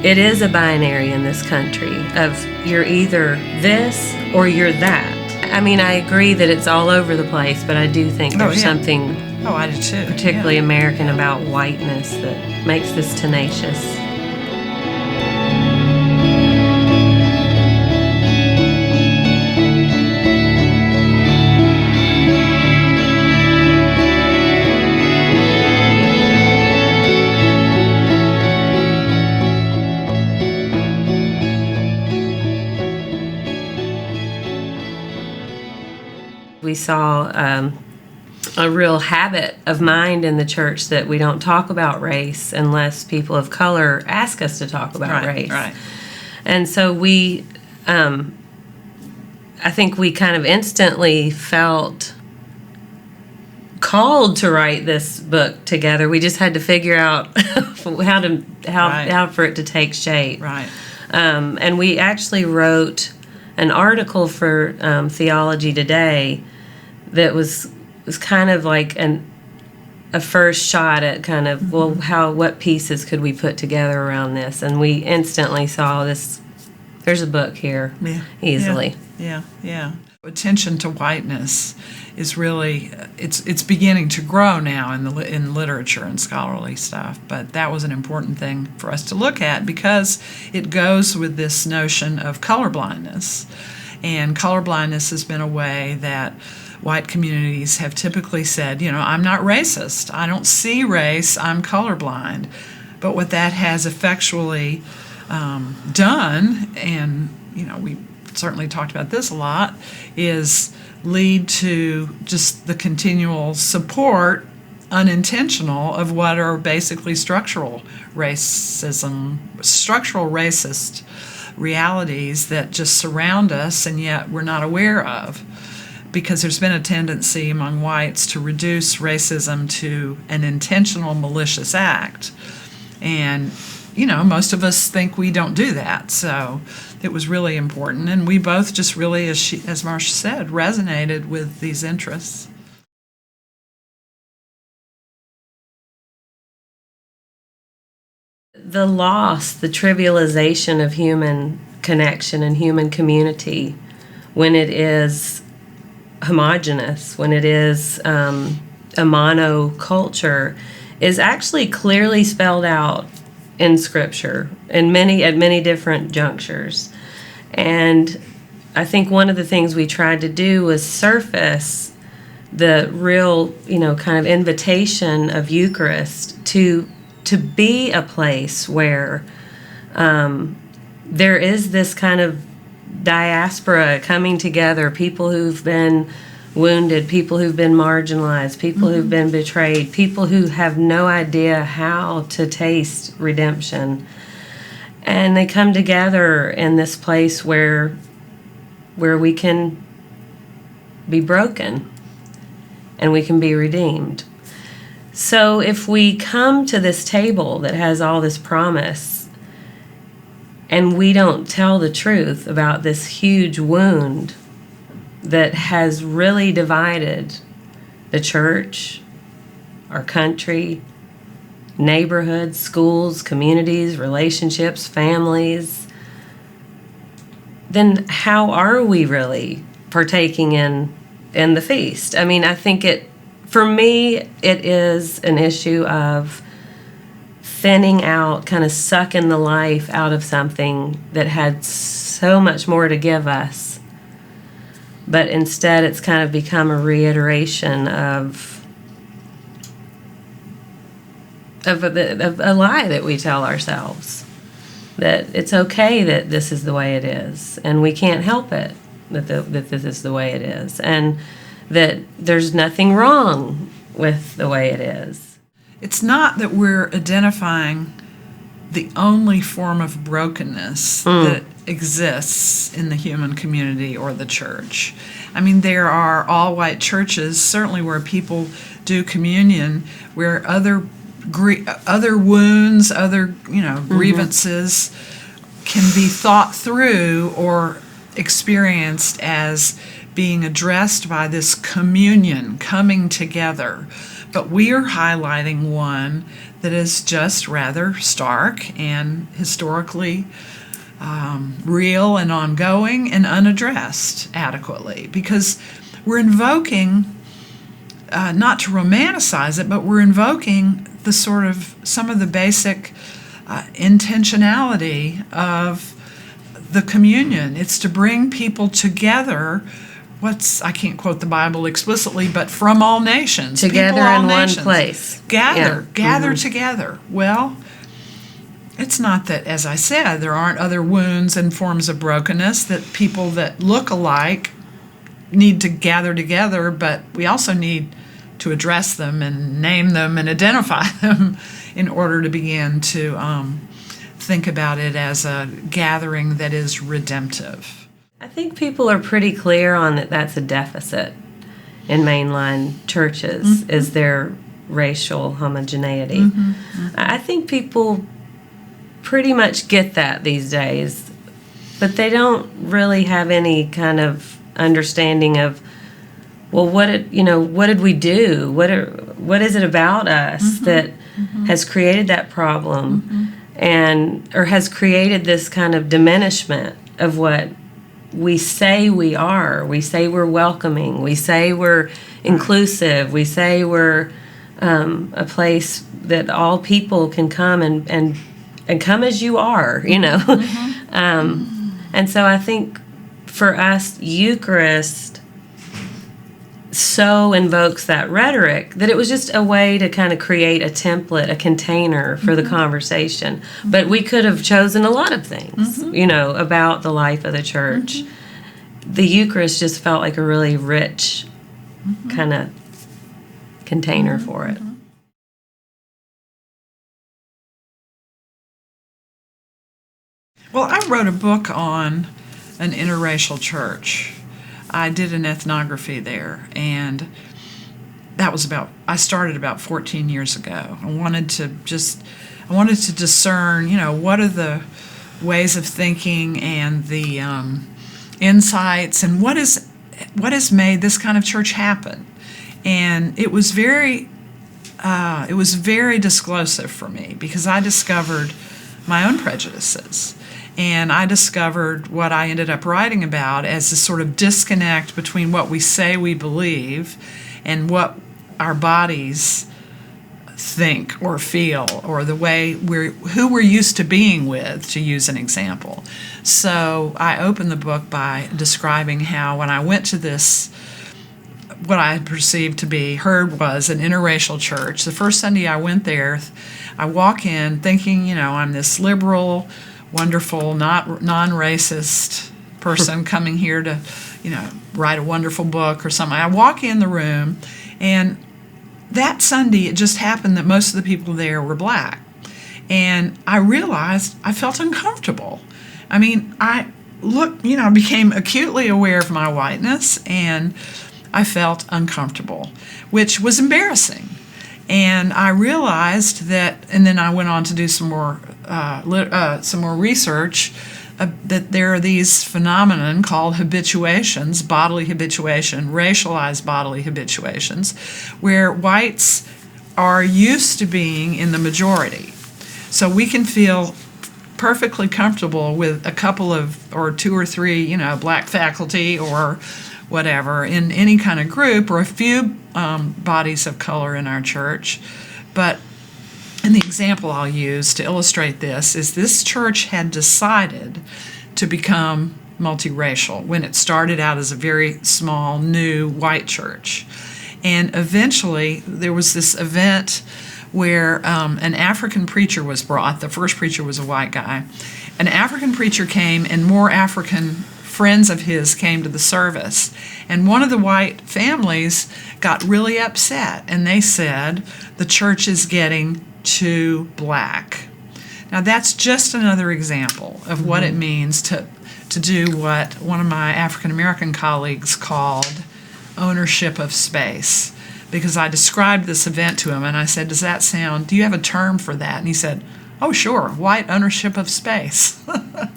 it is a binary in this country of you're either this or you're that. I mean, I agree that it's all over the place, but I do think there's something I do too. particularly American about whiteness that makes this tenacious. We saw a real habit of mind in the church that we don't talk about race unless people of color ask us to talk about race. Right. And so we, I think we kind of instantly felt called to write this book together. We just had to figure out how for it to take shape. Right. And we actually wrote an article for Theology Today that was kind of like a first shot at kind of, well, what pieces could we put together around this? And we instantly saw this, there's a book here, easily. Yeah. Attention to whiteness is really, it's beginning to grow now in literature and scholarly stuff, but that was an important thing for us to look at because it goes with this notion of colorblindness. And colorblindness has been a way that white communities have typically said, I'm not racist. I don't see race. I'm colorblind. But what that has effectually done, and we certainly talked about this a lot, is lead to just the continual support, unintentional, of what are basically structural racist realities that just surround us and yet we're not aware of. Because there's been a tendency among whites to reduce racism to an intentional malicious act. And, most of us think we don't do that. So it was really important. And we both just really, as Marcia said, resonated with these interests. The loss, the trivialization of human connection and human community when it is homogenous, when it is a monoculture, is actually clearly spelled out in Scripture at many different junctures. And I think one of the things we tried to do was surface the real, kind of invitation of Eucharist to be a place where there is this kind of diaspora coming together, people who've been wounded, people who've been marginalized, people who've been betrayed, people who have no idea how to taste redemption. And they come together in this place where we can be broken and we can be redeemed. So if we come to this table that has all this promise and we don't tell the truth about this huge wound that has really divided the church, our country, neighborhoods, schools, communities, relationships, families, then how are we really partaking in the feast? I mean, I think for me, it is an issue of thinning out, kind of sucking the life out of something that had so much more to give us. But instead, it's kind of become a reiteration of a lie that we tell ourselves, that it's okay that this is the way it is, and we can't help it that this is the way it is, and that there's nothing wrong with the way it is. It's not that we're identifying the only form of brokenness that exists in the human community or the church. I mean, there are all-white churches, certainly where people do communion, where other wounds, other grievances can be thought through or experienced as being addressed by this communion coming together. But we are highlighting one that is just rather stark and historically real and ongoing and unaddressed adequately, because we're invoking, not to romanticize it, but we're invoking the sort of some of the basic intentionality of the communion. It's to bring people together. I can't quote the Bible explicitly, but from all nations. Together all in nations, one place. Gather together. Well, it's not that, as I said, there aren't other wounds and forms of brokenness that people that look alike need to gather together, but we also need to address them and name them and identify them in order to begin to think about it as a gathering that is redemptive. I think people are pretty clear on that that's a deficit in mainline churches, is their racial homogeneity. I think people pretty much get that these days, but they don't really have any kind of understanding of, well, what did we do? What is it about us that has created that problem, or has created this kind of diminishment of what we say we are? We say we're welcoming. We say we're inclusive. We say we're a place that all people can come and come as you are, and so I think for us, Eucharist so invokes that rhetoric that it was just a way to kind of create a template, a container for the conversation. But we could have chosen a lot of things, about the life of the church. The Eucharist just felt like a really rich kind of container for it. Well, I wrote a book on an interracial church. I did an ethnography there, and I started about 14 years ago. I wanted to discern, what are the ways of thinking and the insights, and what has made this kind of church happen. And it was very disclosive for me, because I discovered my own prejudices. And I discovered what I ended up writing about as this sort of disconnect between what we say we believe and what our bodies think or feel, or the way who we're used to being with, to use an example. So I opened the book by describing how when I went to this, what I perceived to be, heard was an interracial church. The first Sunday I went there, I walk in thinking, I'm this liberal, wonderful, non-racist person coming here to, write a wonderful book or something. I walk in the room, and that Sunday it just happened that most of the people there were black. And I realized I felt uncomfortable. I mean, I became acutely aware of my whiteness, and I felt uncomfortable, which was embarrassing. And I realized that, and then I went on to do some more research, that there are these phenomenon called habituations, bodily habituation, racialized bodily habituations, where whites are used to being in the majority. So we can feel perfectly comfortable with a couple of, or two or three, black faculty or whatever in any kind of group, or a few bodies of color in our church. But and the example I'll use to illustrate this church had decided to become multiracial when it started out as a very small, new white church. And eventually there was this event where an African preacher was brought. The first preacher was a white guy. An African preacher came, and more African friends of his came to the service. And one of the white families got really upset, and they said, the church is getting too black. Now that's just another example of what it means to do what one of my African American colleagues called ownership of space. Because I described this event to him, and I said, do you have a term for that? And he said, oh, sure, white ownership of space.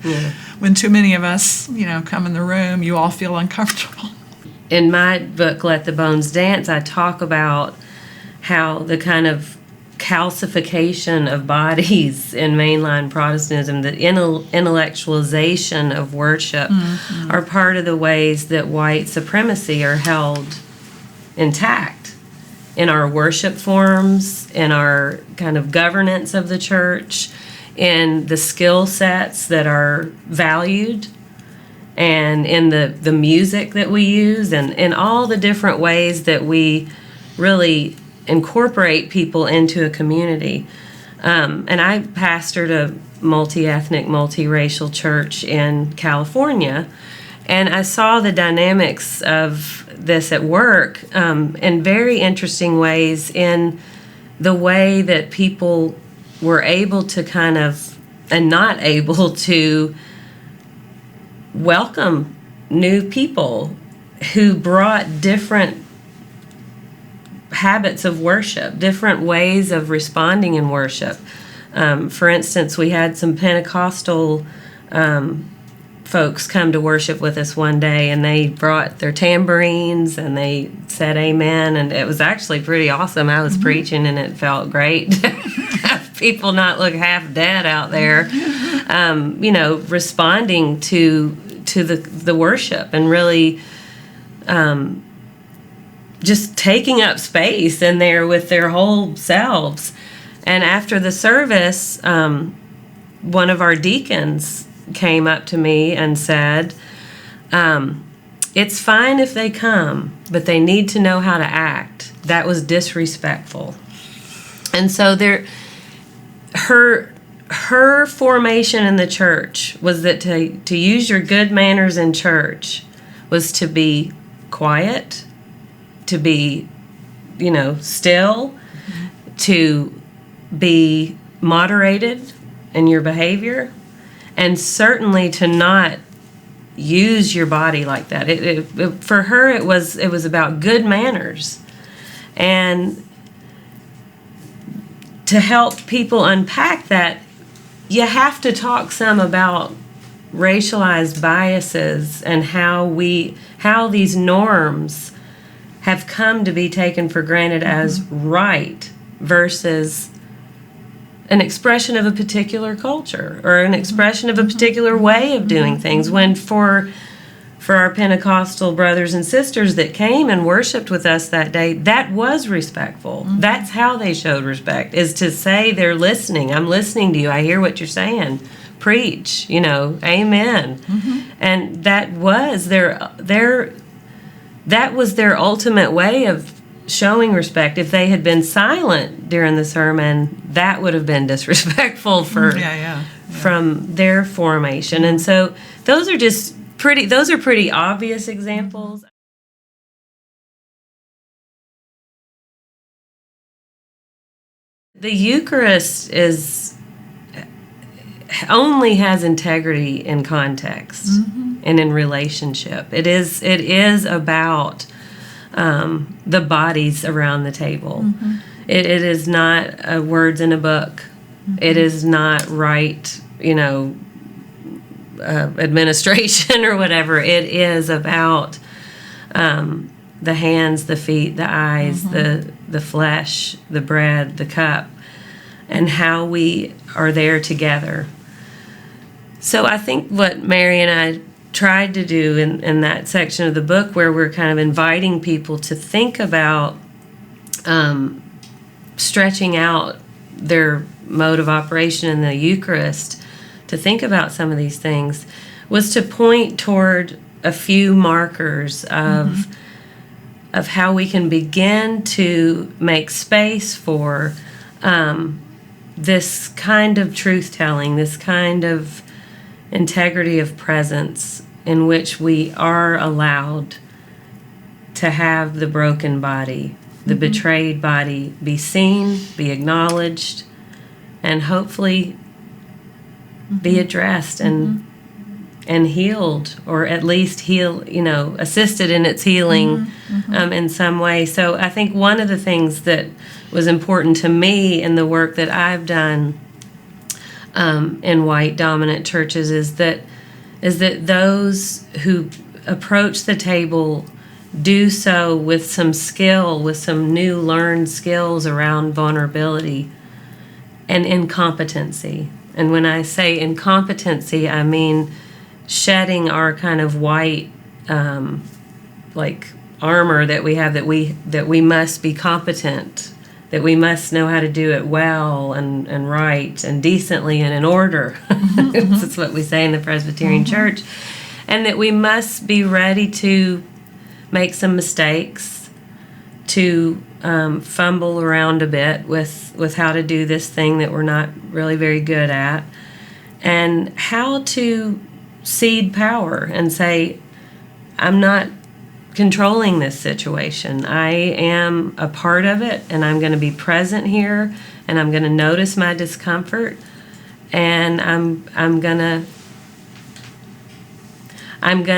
Yeah. When too many of us, come in the room, you all feel uncomfortable. in my book, Let the Bones Dance, I talk about how the kind of calcification of bodies in mainline Protestantism, the intellectualization of worship, are part of the ways that white supremacy are held intact in our worship forms, in our kind of governance of the church, in the skill sets that are valued, and in the music that we use, and in all the different ways that we really incorporate people into a community. And I pastored a multi-ethnic, multiracial church in California, and I saw the dynamics of this at work in very interesting ways, in the way that people were able to kind of, and not able to, welcome new people who brought different habits of worship, different ways of responding in worship. For instance, we had some Pentecostal folks come to worship with us one day, and they brought their tambourines and they said amen, and it was actually pretty awesome. I was preaching and it felt great to have people not look half dead out there, responding to the worship, and really just taking up space in there with their whole selves. And after the service, one of our deacons came up to me and said, it's fine if they come, but they need to know how to act. That was disrespectful. And so her formation in the church was that to use your good manners in church was to be quiet, to be, still, to be moderated in your behavior, and certainly to not use your body like that. For her, it was about good manners, and to help people unpack that, you have to talk some about racialized biases and how these norms have come to be taken for granted as right versus an expression of a particular culture or an expression of a particular way of doing things. When for our Pentecostal brothers and sisters that came and worshiped with us that day, that was respectful. That's how they showed respect, is to say they're listening. I'm listening to you. I hear what you're saying. Preach, amen. And that was their ultimate way of showing respect. If they had been silent during the sermon, that would have been disrespectful from their formation. And so those are pretty obvious examples. The Eucharist only has integrity in context and in relationship. It is about the bodies around the table. It is not words in a book. It is not administration or whatever. It is about the hands, the feet, the eyes, the flesh, the bread, the cup, and how we are there together. So I think what Mary and I tried to do in that section of the book, where we're kind of inviting people to think about stretching out their mode of operation in the Eucharist, to think about some of these things, was to point toward a few markers of how we can begin to make space for this kind of truth-telling, this kind of integrity of presence, in which we are allowed to have the broken body, the betrayed body, be seen, be acknowledged, and hopefully be addressed and healed, or at least assisted in its healing in some way. So I think one of the things that was important to me in the work that I've done in white dominant churches is that those who approach the table do so with some skill, with some new learned skills around vulnerability and incompetency. And when I say incompetency, I mean shedding our kind of white like armor that we have, that we must be competent, that we must know how to do it well and right and decently and in order. That's what we say in the Presbyterian Church. And that we must be ready to make some mistakes, to fumble around a bit with how to do this thing that we're not really very good at, and how to cede power and say, I'm not controlling this situation. I am a part of it, and I'm going to be present here, and I'm going to notice my discomfort, and I'm going to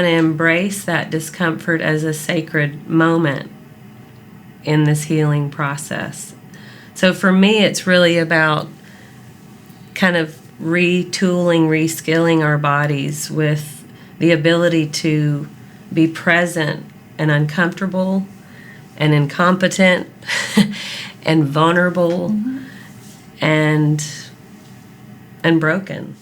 embrace that discomfort as a sacred moment in this healing process. So for me, it's really about kind of retooling, reskilling our bodies with the ability to be present and uncomfortable and incompetent and vulnerable and broken.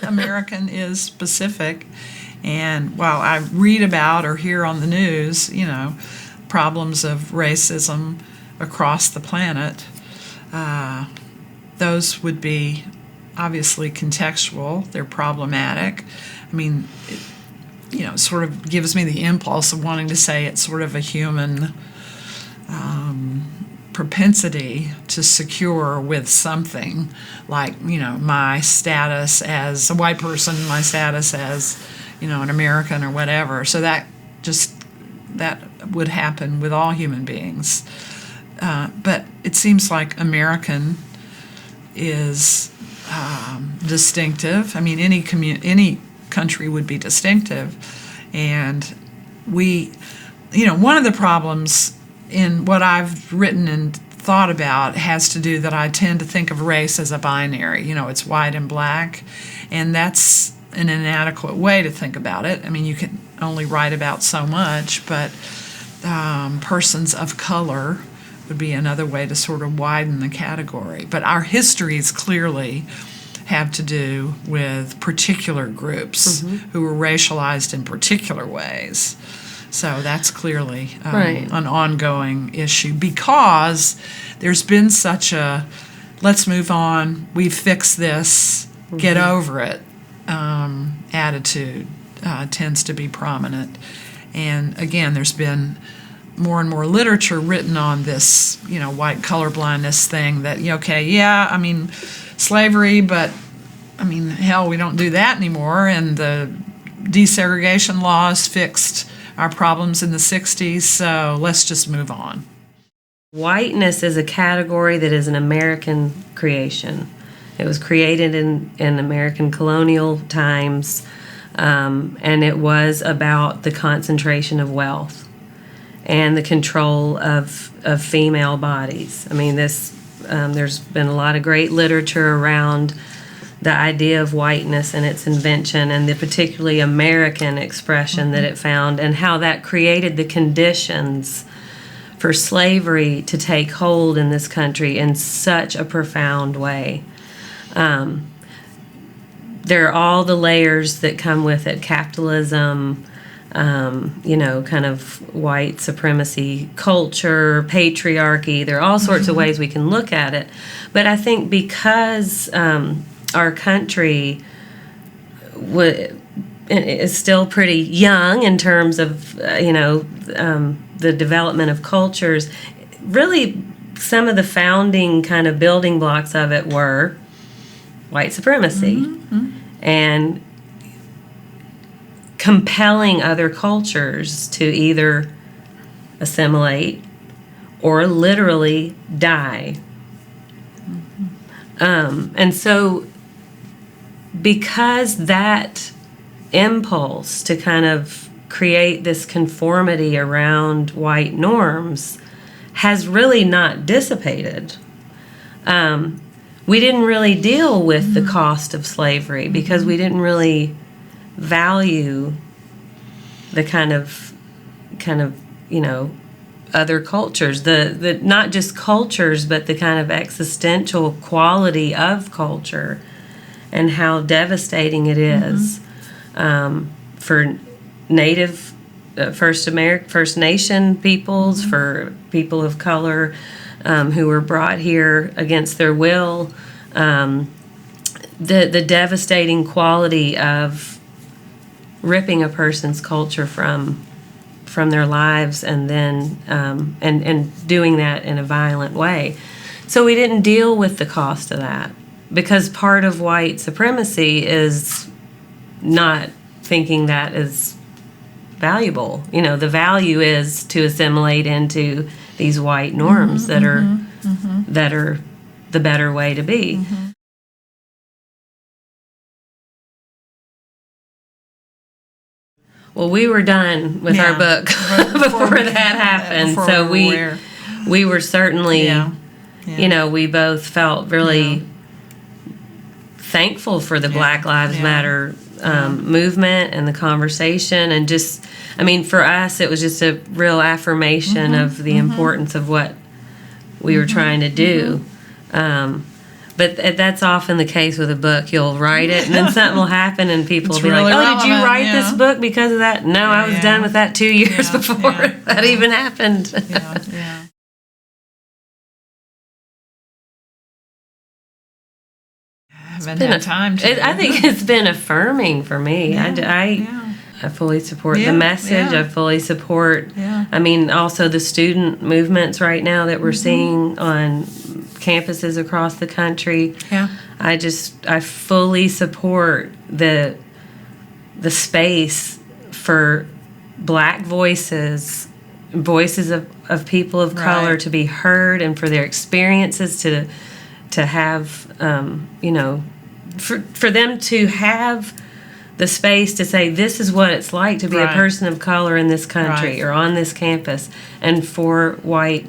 American is specific, and while I read about or hear on the news, problems of racism across the planet, those would be obviously contextual. They're problematic. I mean, it sort of gives me the impulse of wanting to say it's sort of a human propensity to secure with something, like my status as a white person, my status as an American or whatever. So that would happen with all human beings. But it seems like American is distinctive. I mean, any country would be distinctive, and one of the problems in what I've written and thought about has to do that I tend to think of race as a binary. It's white and black, and that's an inadequate way to think about it. I mean, you can only write about so much, but persons of color would be another way to sort of widen the category. But our histories clearly have to do with particular groups who were racialized in particular ways. So that's clearly an ongoing issue, because there's been such a let's move on, we've fixed this, get over it attitude tends to be prominent. And again, there's been more and more literature written on this, white colorblindness thing that, slavery, but hell, we don't do that anymore. And the desegregation laws fixed our problems in the 60s, so let's just move on. Whiteness is a category that is an American creation. It was created in American colonial times, and it was about the concentration of wealth and the control of female bodies. I mean, there's been a lot of great literature around the idea of whiteness and its invention, and the particularly American expression that it found, and how that created the conditions for slavery to take hold in this country in such a profound way. There are all the layers that come with it: capitalism, kind of white supremacy, culture, patriarchy. There are all sorts of ways we can look at it. But I think because our country is still pretty young in terms of, the development of cultures, really some of the founding kind of building blocks of it were white supremacy and compelling other cultures to either assimilate or literally die. And so because that impulse to kind of create this conformity around white norms has really not dissipated, we didn't really deal with the cost of slavery because we didn't really value the kind of other cultures, the not just cultures, but the kind of existential quality of culture and how devastating it is for Native First Nation peoples, for people of color who were brought here against their will, the devastating quality of ripping a person's culture from their lives and then and doing that in a violent way. So we didn't deal with the cost of that because part of white supremacy is not thinking that is valuable. The value is to assimilate into these white norms that are the better way to be. Well, we were done with our book before that happened. So we were certainly, we both felt really thankful for the Black Lives Matter movement and the conversation. And just, for us, it was just a real affirmation of the importance of what we were trying to do. But that's often the case with a book. You'll write it, and then something will happen, and people will be really like, "Oh, did you relevant, write this book because of that?" No, I was done with that 2 years before that even happened. Haven't had time to. I think it's been affirming for me. I fully support the message. I fully support, also the student movements right now that we're seeing on campuses across the country. I fully support the space for Black voices of people of color to be heard and for their experiences to have, for them to have the space to say, this is what it's like to be a person of color in this country or on this campus, and for white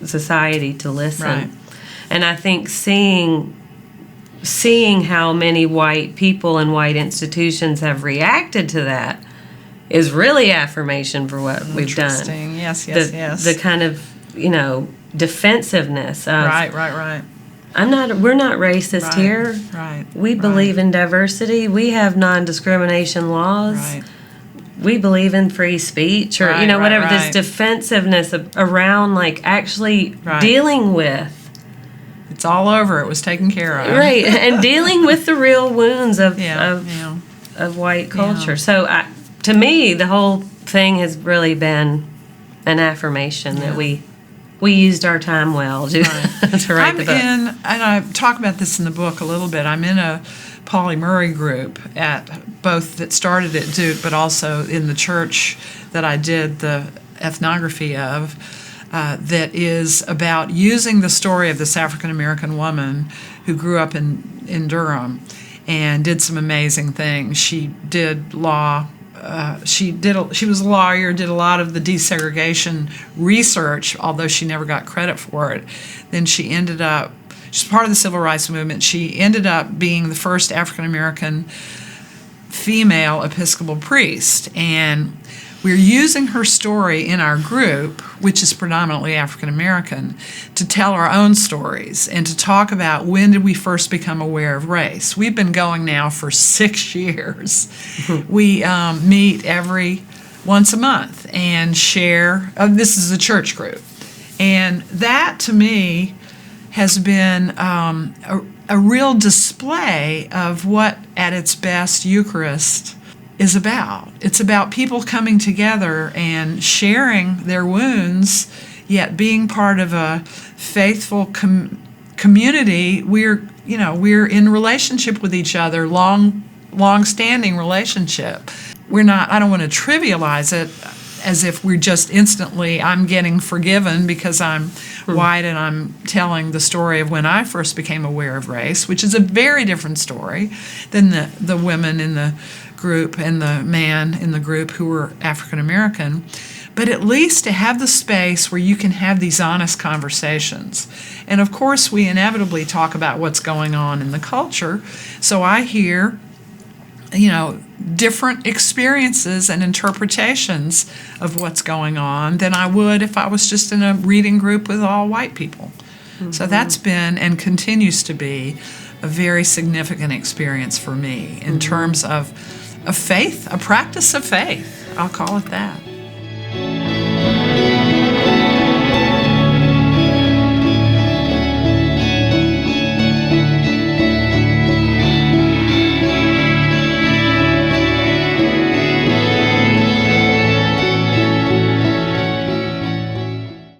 society to listen. And I think seeing how many white people and white institutions have reacted to that is really affirmation for what we've done. Interesting. Yes. The kind of, defensiveness of... Right. We're not racist here. We believe in diversity. We have non-discrimination laws. We believe in free speech or, whatever. This defensiveness around, actually dealing with. It's all over. It was taken care of. Right. And dealing with the real wounds of white culture. So, to me, the whole thing has really been an affirmation that we used our time well to write the book. And I talk about this in the book a little bit. I'm in a Pauli Murray group at both that started at Duke, but also in the church that I did the ethnography of, that is about using the story of this African American woman who grew up in Durham and did some amazing things. She did law. She was a lawyer, did a lot of the desegregation research, although she never got credit for it. Then she's part of the civil rights movement. She ended up being the first African American female Episcopal priest. And we're using her story in our group, which is predominantly African American, to tell our own stories and to talk about when did we first become aware of race. We've been going now for 6 years. We meet once a month and share. This is a church group. And that, to me, has been a real display of what, at its best, Eucharist is about. It's about people coming together and sharing their wounds, yet being part of a faithful community. We're in relationship with each other, long-standing relationship. I don't want to trivialize it as if we're just instantly, I'm getting forgiven because I'm white and I'm telling the story of when I first became aware of race, which is a very different story than the women in the group and the man in the group who were African American, but at least to have the space where you can have these honest conversations. And of course, we inevitably talk about what's going on in the culture. So I hear, different experiences and interpretations of what's going on than I would if I was just in a reading group with all white people. Mm-hmm. So that's been and continues to be a very significant experience for me in terms of faith, a practice of faith. I'll call it that.